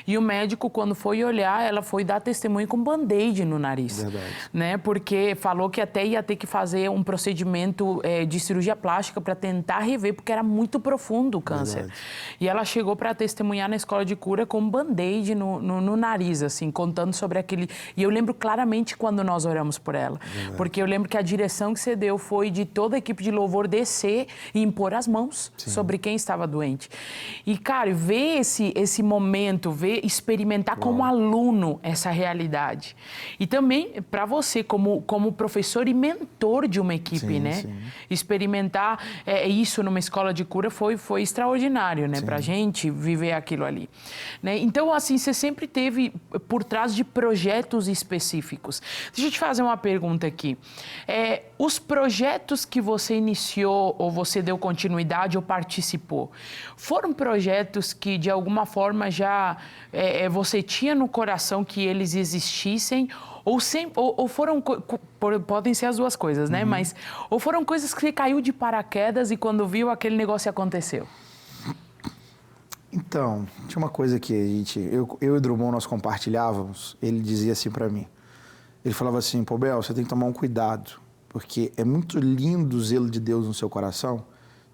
e o médico, quando foi olhar, ela foi dar testemunho com band-aid no nariz. Verdade. Né? Porque falou que até ia ter que fazer um procedimento de cirurgia plástica para tentar rever, porque era muito profundo o câncer. Verdade. E ela chegou para testemunhar na escola de cura com um band-aid no nariz, assim, contando sobre aquele... E eu lembro claramente quando nós oramos por ela. Verdade. Porque eu lembro que a direção que você deu foi de toda a equipe de louvor descer e impor as mãos sobre quem estava doente. E, cara, ver esse momento, experimentar como aluno essa realidade. E também, para você, como professor e mentor de uma equipe, né? Sim. Experimentar isso numa escola de cura foi extraordinário, né? Pra gente viver aquilo ali. Né? Então, assim, você sempre teve por trás de projetos específicos. Deixa eu te fazer uma pergunta aqui. Os projetos que você iniciou, ou você deu continuidade, ou participou, foram projetos que, de alguma forma, já você tinha no coração que eles existissem, ou foram... Podem ser as duas coisas, né? Mas, ou foram coisas que você caiu de paraquedas e quando viu, aquele negócio aconteceu? Então, tinha uma coisa que eu e o Drummond, nós compartilhávamos, ele dizia assim para mim, ele falava assim, pô, Bel, você tem que tomar um cuidado, porque é muito lindo o zelo de Deus no seu coração,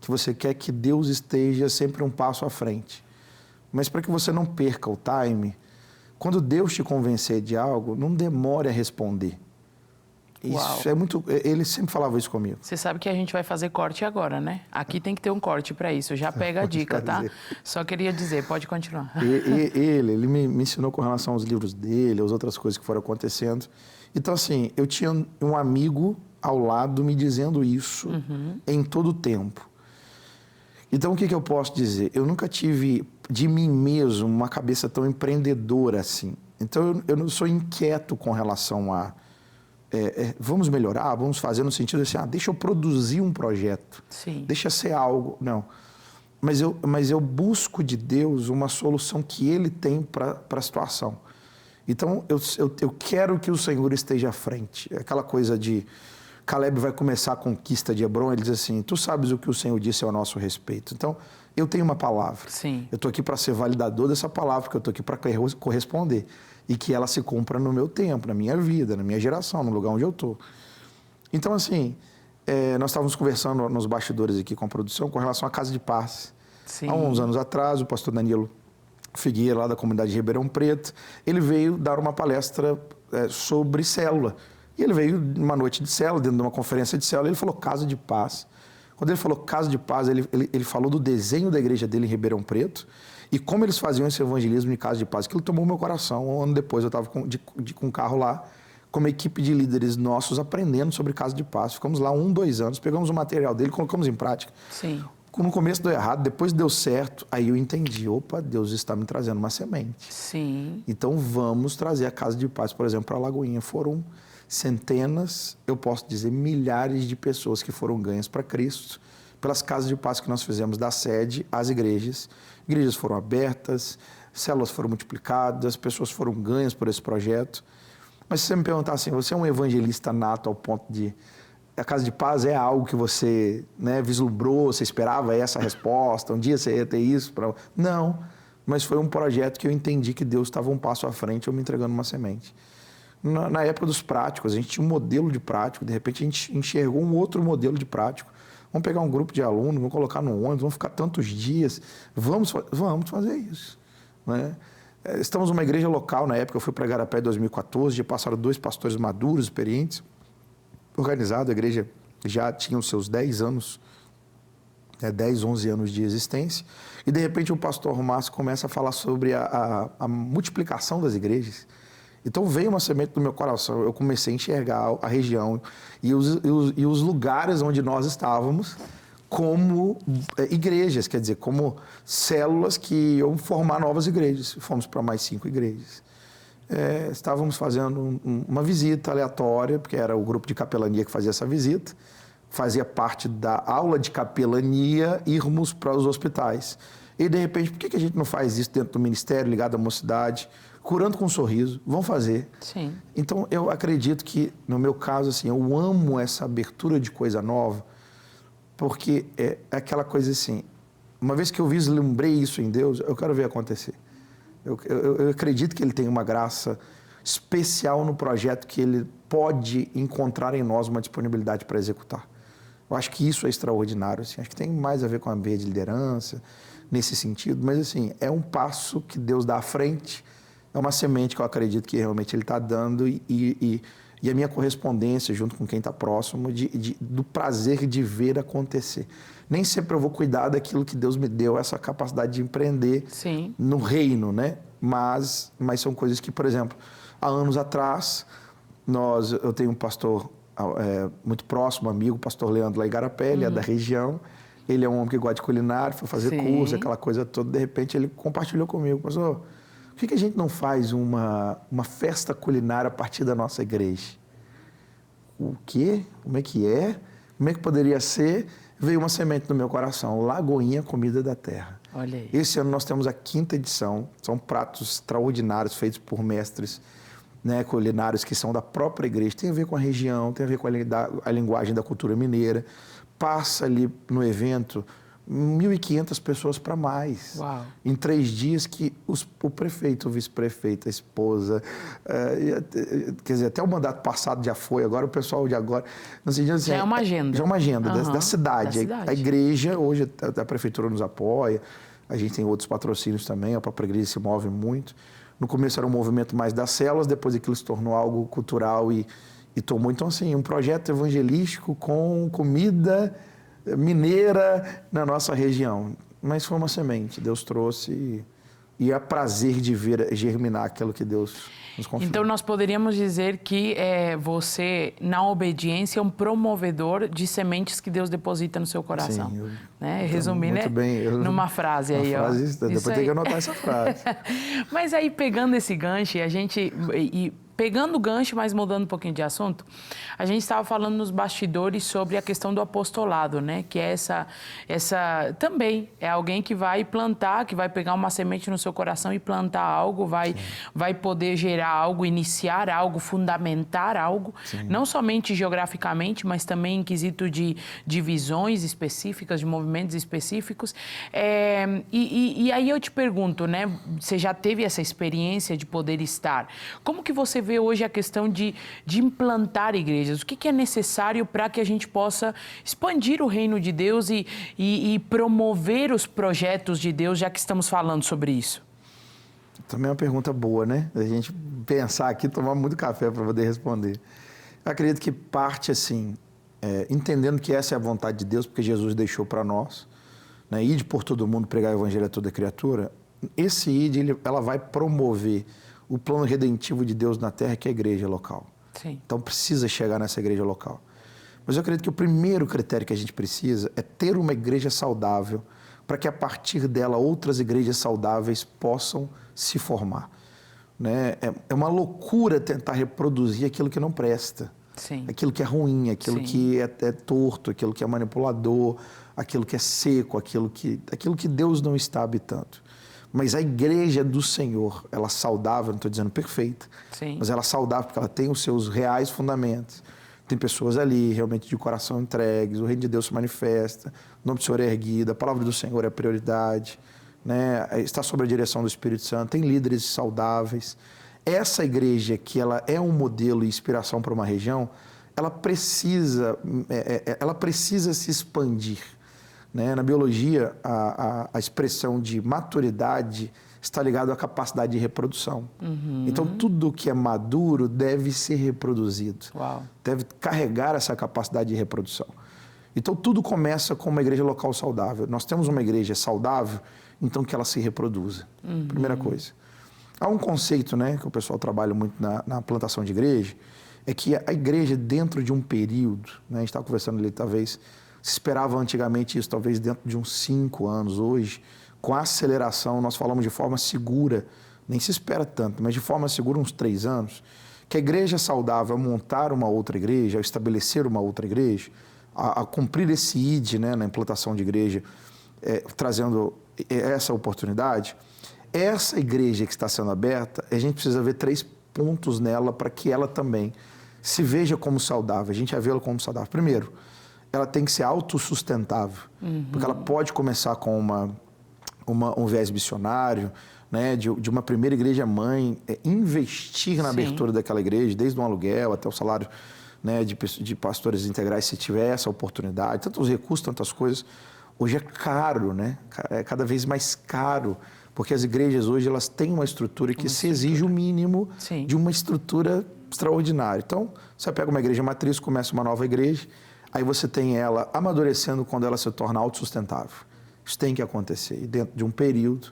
que você quer que Deus esteja sempre um passo à frente. Mas para que você não perca o time, quando Deus te convencer de algo, não demore a responder. Isso é muito... Ele sempre falava isso comigo. Você sabe que a gente vai fazer corte agora, né? Aqui tem que ter um corte para isso. Já pega a dica, tá? Só queria dizer, pode continuar. Ele me ensinou com relação aos livros dele, às outras coisas que foram acontecendo. Então, assim, eu tinha um amigo ao lado me dizendo isso em todo o tempo. Então, o que eu posso dizer? Eu nunca tive de mim mesmo uma cabeça tão empreendedora assim. Então, eu não sou inquieto com relação a... vamos melhorar, vamos fazer no sentido assim, deixa eu produzir um projeto, deixa ser algo, não. Mas eu busco de Deus uma solução que Ele tem para a situação. Então, eu quero que o Senhor esteja à frente. Aquela coisa de Caleb vai começar a conquista de Hebron, ele diz assim, tu sabes o que o Senhor disse ao nosso respeito. Então, eu tenho uma palavra. Sim. Eu estou aqui para ser validador dessa palavra, porque eu estou aqui para corresponder. E que ela se cumpra no meu tempo, na minha vida, na minha geração, no lugar onde eu estou. Então, assim, nós estávamos conversando nos bastidores aqui com a produção com relação à Casa de Paz. Sim. Há uns anos atrás, o pastor Danilo Figueira, lá da comunidade de Ribeirão Preto, ele veio dar uma palestra sobre célula. E ele veio numa noite de célula, dentro de uma conferência de célula, ele falou Casa de Paz. Quando ele falou Casa de Paz, ele falou do desenho da igreja dele em Ribeirão Preto e como eles faziam esse evangelismo em Casa de Paz. Aquilo tomou meu coração. Um ano depois eu estava com um carro lá, com uma equipe de líderes nossos aprendendo sobre Casa de Paz. Ficamos lá 2 anos, pegamos o material dele, colocamos em prática. Sim. No começo deu errado, depois deu certo, aí eu entendi, opa, Deus está me trazendo uma semente. Sim. Então vamos trazer a Casa de Paz, por exemplo, para a Lagoinha. Foram centenas, eu posso dizer milhares de pessoas que foram ganhas para Cristo, pelas Casas de Paz que nós fizemos da sede às igrejas. Igrejas foram abertas, células foram multiplicadas, pessoas foram ganhas por esse projeto. Mas se você me perguntar assim, você é um evangelista nato ao ponto de a Casa de Paz é algo que você, né, vislumbrou, você esperava essa resposta, um dia você ia ter isso? Não, mas foi um projeto que eu entendi que Deus estava um passo à frente, eu me entregando uma semente. Na época dos práticos, a gente tinha um modelo de prático, de repente a gente enxergou um outro modelo de prático. Vamos pegar um grupo de alunos, vamos colocar no ônibus, vamos ficar tantos dias, vamos fazer isso, né? Estamos numa igreja local, na época eu fui para Igarapé em 2014, já passaram 2 pastores maduros, experientes, organizado, a igreja já tinha os seus 10 anos, 10, 11 anos de existência, e de repente o pastor Márcio começa a falar sobre a multiplicação das igrejas. Então veio uma semente no meu coração, eu comecei a enxergar a região e os lugares onde nós estávamos como igrejas, quer dizer, como células que iam formar novas igrejas. Fomos para mais 5 igrejas. Estávamos fazendo uma visita aleatória, porque era o grupo de capelania que fazia essa visita, fazia parte da aula de capelania irmos para os hospitais. E, de repente, por que a gente não faz isso dentro do ministério, ligado à mocidade, curando com um sorriso? Vamos fazer. Sim. Então, eu acredito que, no meu caso, assim, eu amo essa abertura de coisa nova, porque é aquela coisa assim, uma vez que eu vislumbrei isso em Deus, eu quero ver acontecer. Eu acredito que Ele tem uma graça especial no projeto que Ele pode encontrar em nós uma disponibilidade para executar. Eu acho que isso é extraordinário, assim. Acho que tem mais a ver com a veia de liderança, nesse sentido, mas assim, é um passo que Deus dá à frente, é uma semente que eu acredito que realmente Ele está dando e a minha correspondência junto com quem está próximo do prazer de ver acontecer. Nem sempre eu vou cuidar daquilo que Deus me deu, essa capacidade de empreender Sim. no reino, né? Mas são coisas que, por exemplo, há anos atrás, eu tenho um pastor muito próximo, amigo, o pastor Leandro lá em Igarapé, ele é da região, ele é um homem que gosta de culinária, foi fazer curso, aquela coisa toda, de repente ele compartilhou comigo, pastor, por que a gente não faz uma festa culinária a partir da nossa igreja? O quê? Como é que é? Como é que poderia ser? Veio uma semente no meu coração, Lagoinha Comida da Terra. Olha aí. Esse ano nós temos a 5ª edição, são pratos extraordinários feitos por mestres, né, culinários que são da própria igreja, tem a ver com a região, tem a ver com a linguagem da cultura mineira. Passa ali no evento 1.500 pessoas para mais. Uau. Em 3 dias que o prefeito, o vice-prefeito, a esposa, quer dizer, até o mandato passado já foi, agora o pessoal de agora... Assim, já é uma agenda. Já é uma agenda da cidade. Da cidade. A igreja, hoje a prefeitura nos apoia, a gente tem outros patrocínios também, a própria igreja se move muito. No começo era um movimento mais das células, depois aquilo se tornou algo cultural e tomou. Então, assim, um projeto evangelístico com comida mineira na nossa região. Mas foi uma semente, Deus trouxe e é prazer de ver germinar aquilo que Deus nos confia. Então, nós poderíamos dizer que você, na obediência, é um promovedor de sementes que Deus deposita no seu coração. Sim, né? Resumindo, numa frase aí. Depois tem que anotar essa frase. Mas aí, pegando esse gancho, pegando o gancho, mas mudando um pouquinho de assunto, a gente estava falando nos bastidores sobre a questão do apostolado, né? Que é essa também é alguém que vai plantar, que vai pegar uma semente no seu coração e plantar algo, vai poder gerar algo, iniciar algo, fundamentar algo, Sim. não somente geograficamente, mas também em quesito de visões específicas, de movimentos específicos. E aí eu te pergunto, né? Você já teve essa experiência de poder estar? Como que você vê hoje a questão de implantar igrejas? O que é necessário para que a gente possa expandir o reino de Deus e promover os projetos de Deus, já que estamos falando sobre isso? Também é uma pergunta boa, né? A gente pensar aqui, tomar muito café para poder responder. Eu acredito que parte assim, entendendo que essa é a vontade de Deus, porque Jesus deixou para nós, né? Ide por todo mundo, pregar o evangelho a toda criatura. Esse ide, ela vai promover o plano redentivo de Deus na terra, que é a igreja local. Sim. Então, precisa chegar nessa igreja local. Mas eu acredito que o primeiro critério que a gente precisa é ter uma igreja saudável, para que a partir dela outras igrejas saudáveis possam se formar. Né? É uma loucura tentar reproduzir aquilo que não presta. Sim. Aquilo que é ruim, aquilo Sim. que é torto, aquilo que é manipulador, aquilo que é seco, aquilo que Deus não está habitando. Mas a igreja do Senhor, ela é saudável, não estou dizendo perfeita, Sim. mas ela é saudável porque ela tem os seus reais fundamentos. Tem pessoas ali realmente de coração entregues, o reino de Deus se manifesta, o nome do Senhor é erguido, a palavra do Senhor é a prioridade, né? Está sob a direção do Espírito Santo, tem líderes saudáveis. Essa igreja, que ela é um modelo e inspiração para uma região, ela precisa se expandir, né? Na biologia, a expressão de maturidade está ligado à capacidade de reprodução. Então, tudo que é maduro deve ser reproduzido. Uau. Deve carregar essa capacidade de reprodução. Então, tudo começa com uma igreja local saudável. Nós temos uma igreja saudável, então que ela se reproduza. Primeira coisa. Há um conceito, né, que o pessoal trabalha muito na plantação de igreja, é que a igreja, dentro de um período, né, a gente estava conversando ali, talvez, se esperava antigamente isso, talvez dentro de uns 5 anos. Hoje, com a aceleração, nós falamos de forma segura, nem se espera tanto, mas de forma segura uns 3 anos, que a igreja saudável, ao montar uma outra igreja, ao estabelecer uma outra igreja, a cumprir esse ID, né, na implantação de igreja, trazendo essa oportunidade, essa igreja que está sendo aberta, a gente precisa ver 3 pontos nela para que ela também se veja como saudável. A gente vai vê-la como saudável. Primeiro, ela tem que ser autossustentável, porque ela pode começar com um viés missionário, né, de uma primeira igreja mãe, investir na abertura daquela igreja, desde um aluguel até o salário, né, de pastores integrais, se tiver essa oportunidade, tantos recursos, tantas coisas. Hoje é caro, né? É cada vez mais caro, porque as igrejas hoje elas têm uma estrutura que se exige o mínimo de uma estrutura extraordinária. Então, você pega uma igreja matriz, começa uma nova igreja, aí você tem ela amadurecendo quando ela se torna autossustentável. Isso tem que acontecer. E dentro de um período,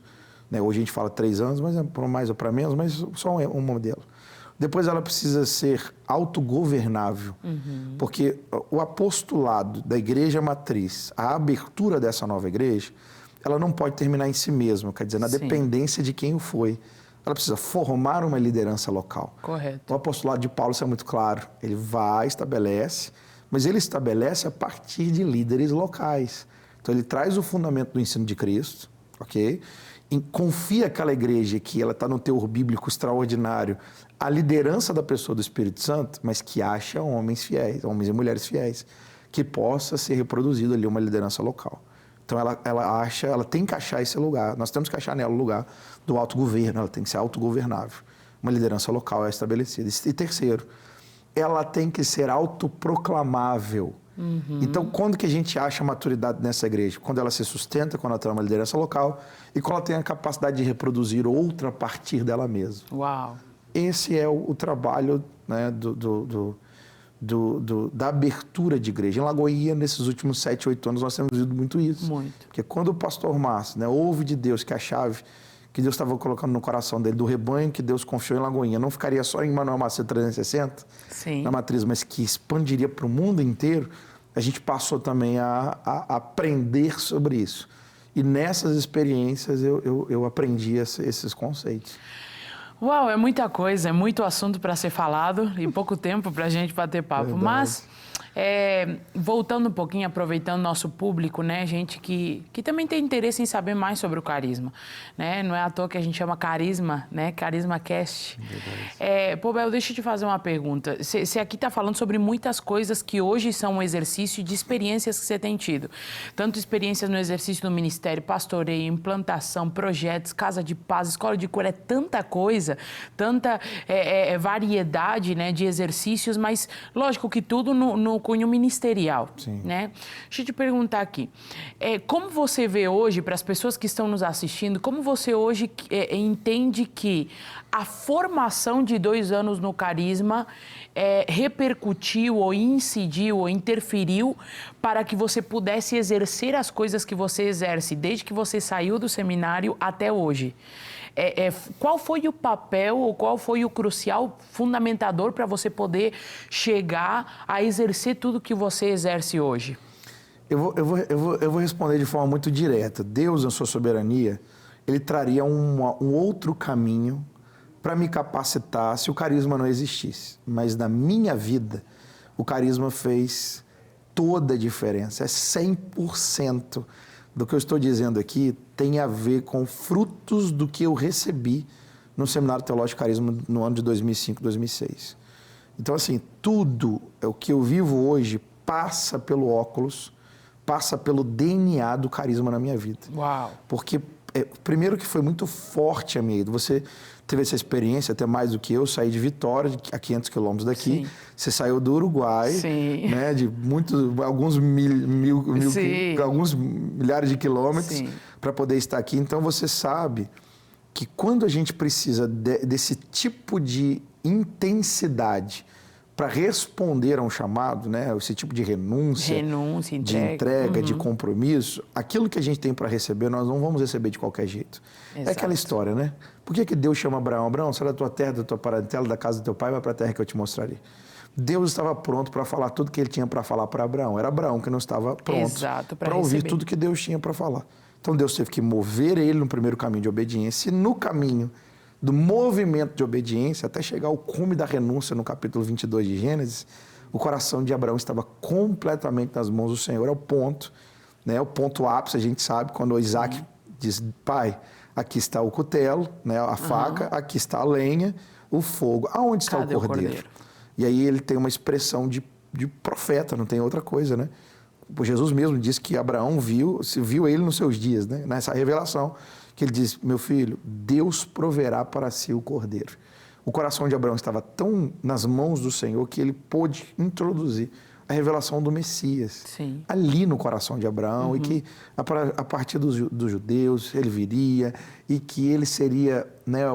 né, hoje a gente fala 3 anos, mas é para mais ou para menos, mas só um modelo. Depois ela precisa ser autogovernável, porque o apostolado da igreja matriz, a abertura dessa nova igreja, ela não pode terminar em si mesma, quer dizer, na dependência de quem o foi. Ela precisa formar uma liderança local. Correto. O apostolado de Paulo, isso é muito claro. Ele vai, estabelece, mas ele estabelece a partir de líderes locais. Então, ele traz o fundamento do ensino de Cristo, ok? E confia aquela igreja que ela está no teor bíblico extraordinário, a liderança da pessoa do Espírito Santo, mas que acha homens fiéis, homens e mulheres fiéis, que possa ser reproduzido ali uma liderança local. Então, ela tem que achar esse lugar, nós temos que achar nela o lugar do autogoverno, ela tem que ser autogovernável. Uma liderança local é estabelecida. E terceiro, ela tem que ser autoproclamável. Então, quando que a gente acha a maturidade nessa igreja? Quando ela se sustenta, quando ela tem uma liderança local e quando ela tem a capacidade de reproduzir outra a partir dela mesma. Uau! Esse é o trabalho, né, da abertura de igreja. Em Lagoinha, nesses últimos 7, 8 anos, nós temos visto muito isso. Muito. Porque quando o pastor Márcio, né, ouve de Deus que a chave que Deus estava colocando no coração dele, do rebanho que Deus confiou em Lagoinha, não ficaria só em Manuel Macedo 360, na matriz, mas que expandiria para o mundo inteiro, a gente passou também a aprender sobre isso. E nessas experiências eu aprendi esses conceitos. Uau, é muita coisa, é muito assunto para ser falado e pouco tempo para a gente bater papo. Verdade. Mas, voltando um pouquinho, aproveitando nosso público, né, gente que também tem interesse em saber mais sobre o carisma, né? Não é à toa que a gente chama carisma, né? Carisma Cast. Pô, Bel, deixa eu te fazer uma pergunta. Você aqui está falando sobre muitas coisas que hoje são um exercício de experiências que você tem tido. Tanto experiências no exercício do ministério, pastoreio, implantação, projetos, casa de paz, escola de cura, é tanta coisa, tanta variedade, né, de exercícios, mas lógico que tudo no cunho ministerial, né? Deixa eu te perguntar aqui, como você vê hoje, para as pessoas que estão nos assistindo, como você hoje entende que a formação de 2 anos no carisma repercutiu ou incidiu ou interferiu para que você pudesse exercer as coisas que você exerce desde que você saiu do seminário até hoje? Qual foi o papel ou qual foi o crucial fundamentador para você poder chegar a exercer tudo que você exerce hoje? Eu vou responder de forma muito direta. Deus, na sua soberania, Ele traria um outro caminho para me capacitar se o carisma não existisse. Mas na minha vida, o carisma fez toda a diferença. É 100% do que eu estou dizendo aqui tem a ver com frutos do que eu recebi no Seminário Teológico Carisma no ano de 2005, 2006. Então, assim, tudo o que eu vivo hoje passa pelo óculos, passa pelo DNA do carisma na minha vida. Uau! Porque, primeiro que foi muito forte a minha vida. Você teve essa experiência, até mais do que eu, saí de Vitória, a 500 quilômetros daqui. Sim. Você saiu do Uruguai, Sim. né, de alguns alguns milhares de quilômetros para poder estar aqui. Então, você sabe que quando a gente precisa desse tipo de intensidade para responder a um chamado, né, esse tipo de renúncia, de entrega, de compromisso, aquilo que a gente tem para receber, nós não vamos receber de qualquer jeito. Exato. É aquela história, né? Por que Deus chama Abraão? Abraão, sai da tua terra, da tua parentela, da casa do teu pai, vai para a terra que eu te mostrarei. Deus estava pronto para falar tudo que ele tinha para falar para Abraão. Era Abraão que não estava pronto para ouvir tudo que Deus tinha para falar. Então Deus teve que mover ele no primeiro caminho de obediência, e no caminho do movimento de obediência, até chegar ao cume da renúncia no capítulo 22 de Gênesis, o coração de Abraão estava completamente nas mãos do Senhor. É o ponto, né? O ponto ápice, a gente sabe, quando Isaac diz, pai, aqui está o cutelo, né? A faca, aqui está a lenha, o fogo. Aonde está o cordeiro? E aí ele tem uma expressão de profeta, não tem outra coisa, né? Jesus mesmo disse que Abraão viu ele nos seus dias, né? Nessa revelação, que ele diz, meu filho, Deus proverá para si o cordeiro. O coração de Abraão estava tão nas mãos do Senhor que ele pôde introduzir a revelação do Messias ali no coração de Abraão, e que a partir dos judeus ele viria, e que ele seria, né,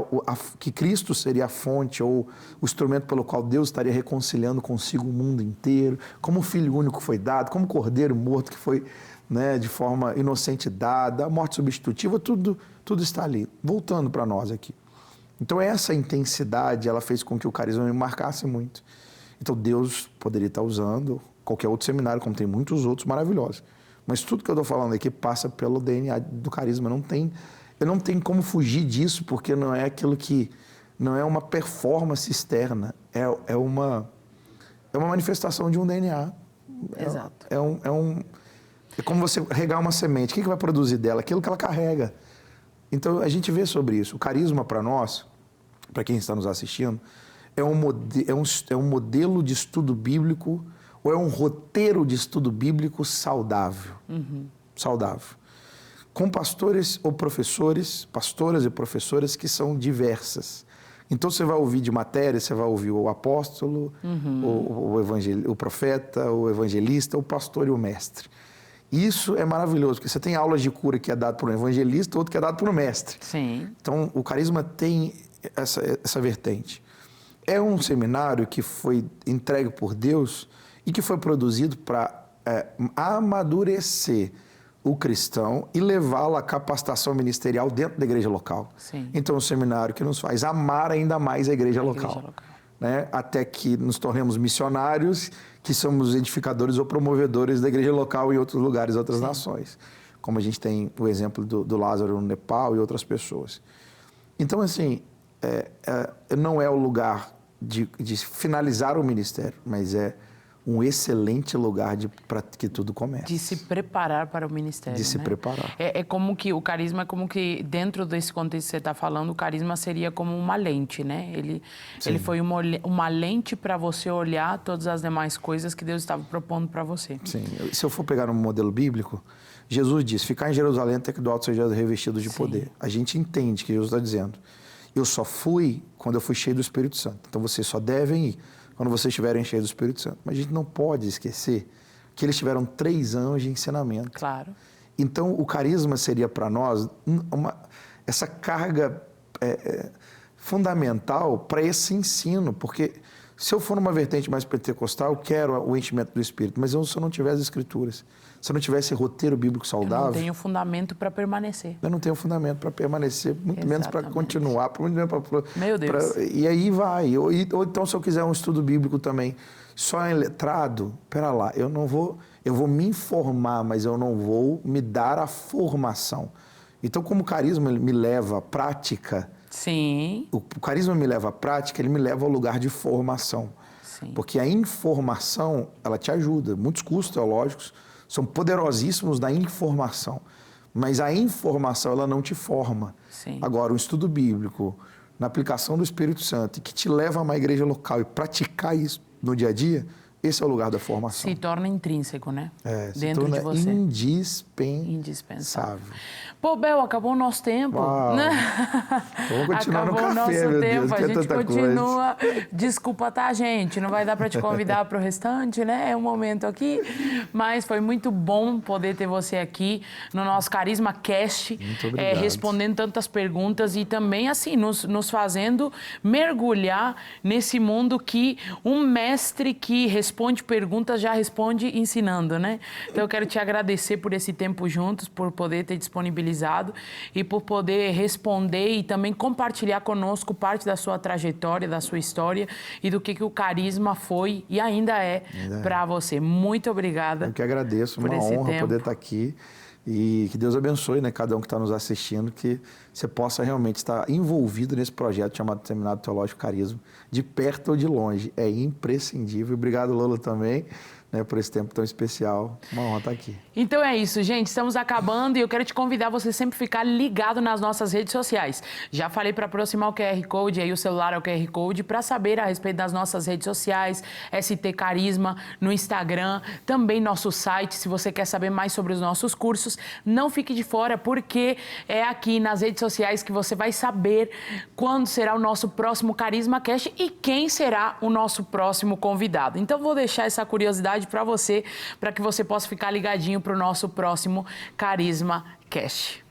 que Cristo seria a fonte ou o instrumento pelo qual Deus estaria reconciliando consigo o mundo inteiro, como o Filho único foi dado, como o Cordeiro morto que foi, né, de forma inocente dada, a morte substitutiva, tudo está ali, voltando para nós aqui. Então essa intensidade, ela fez com que o carisma me marcasse muito. Então Deus poderia estar usando qualquer outro seminário, como tem muitos outros maravilhosos. Mas tudo que eu estou falando aqui passa pelo DNA do carisma. Eu não tenho como fugir disso, porque não é aquilo que... Não é uma performance externa, é uma manifestação de um DNA. Exato. É como você regar uma semente. O que vai produzir dela? Aquilo que ela carrega. Então, a gente vê sobre isso. O carisma, para nós, para quem está nos assistindo, é um modelo de estudo bíblico, ou é um roteiro de estudo bíblico saudável. Saudável. Com pastores ou professores, pastoras e professoras que são diversas. Então, você vai ouvir de matéria, você vai ouvir o apóstolo, o profeta, o evangelista, o pastor e o mestre. Isso é maravilhoso, porque você tem aulas de cura que é dado por um evangelista, outro que é dado por um mestre. Sim. Então, o carisma tem essa vertente. É um seminário que foi entregue por Deus e que foi produzido para amadurecer o cristão e levá-lo à capacitação ministerial dentro da igreja local. Sim. Então, é um seminário que nos faz amar ainda mais a igreja local. Né? Até que nos tornemos missionários, que somos edificadores ou promovedores da igreja local em outros lugares, outras nações. Como a gente tem o exemplo do Lázaro no Nepal e outras pessoas. Então, assim, não é o lugar de finalizar o ministério, mas é um excelente lugar para que tudo comece. De se preparar para o ministério. De se preparar. É como que o carisma, como que dentro desse contexto que você está falando, o carisma seria como uma lente, né? Ele foi uma lente para você olhar todas as demais coisas que Deus estava propondo para você. Sim. Se eu for pegar um modelo bíblico, Jesus disse, ficar em Jerusalém até que do alto seja revestido de poder. A gente entende que Jesus está dizendo, eu só fui quando eu fui cheio do Espírito Santo. Então vocês só devem ir quando vocês estiverem cheios do Espírito Santo. Mas a gente não pode esquecer que eles tiveram 3 anos de ensinamento. Claro. Então, o carisma seria para nós essa carga fundamental para esse ensino, porque se eu for numa vertente mais pentecostal, eu quero o enchimento do Espírito, mas se eu não tiver as Escrituras, se eu não tiver esse roteiro bíblico saudável... Eu não tenho fundamento para permanecer. Eu não tenho fundamento para permanecer, muito menos para continuar, muito menos para... Meu Deus. E aí vai. Ou então, se eu quiser um estudo bíblico também, só em letrado, pera lá, eu vou me informar, mas eu não vou me dar a formação. Então, como o carisma me leva à prática... Sim. O carisma me leva à prática, ele me leva ao lugar de formação. Sim. Porque a informação, ela te ajuda. Muitos cursos teológicos são poderosíssimos da informação. Mas a informação, ela não te forma. Sim. Agora, o estudo bíblico, na aplicação do Espírito Santo e que te leva a uma igreja local e praticar isso no dia a dia, esse é o lugar da formação. Se torna intrínseco, né? Se Dentro torna de você. Indispensável. Pô, Bel, acabou o nosso tempo. Né? Vamos continuar acabou no café, o nosso meu tempo, Deus, a que é gente tanta continua. coisa. Desculpa, tá, gente? Não vai dar para te convidar para o restante, né? É um momento aqui. Mas foi muito bom poder ter você aqui no nosso Carisma Cast. Muito obrigado. Respondendo tantas perguntas e também, assim, nos fazendo mergulhar nesse mundo que um mestre que responde perguntas já responde ensinando, né? Então eu quero te agradecer por esse tempo juntos, por poder ter disponibilizado e por poder responder e também compartilhar conosco parte da sua trajetória, da sua história e do que o carisma foi e ainda é para você. Muito obrigada. Eu que agradeço, uma honra poder estar aqui. E que Deus abençoe, né, cada um que está nos assistindo, que você possa realmente estar envolvido nesse projeto chamado Seminário Teológico Carisma, de perto ou de longe. É imprescindível. Obrigado, Lola, também, né, por esse tempo tão especial. Uma honra estar aqui. Então é isso, gente. Estamos acabando e eu quero te convidar a você sempre ficar ligado nas nossas redes sociais. Já falei para aproximar o QR Code, aí o celular é o QR Code, para saber a respeito das nossas redes sociais, ST Carisma, no Instagram, também nosso site, se você quer saber mais sobre os nossos cursos. Não fique de fora, porque é aqui nas redes sociais que você vai saber quando será o nosso próximo Carisma Cast e quem será o nosso próximo convidado. Então vou deixar essa curiosidade para você, para que você possa ficar ligadinho para o nosso próximo Carisma Cast.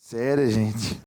Sério, gente.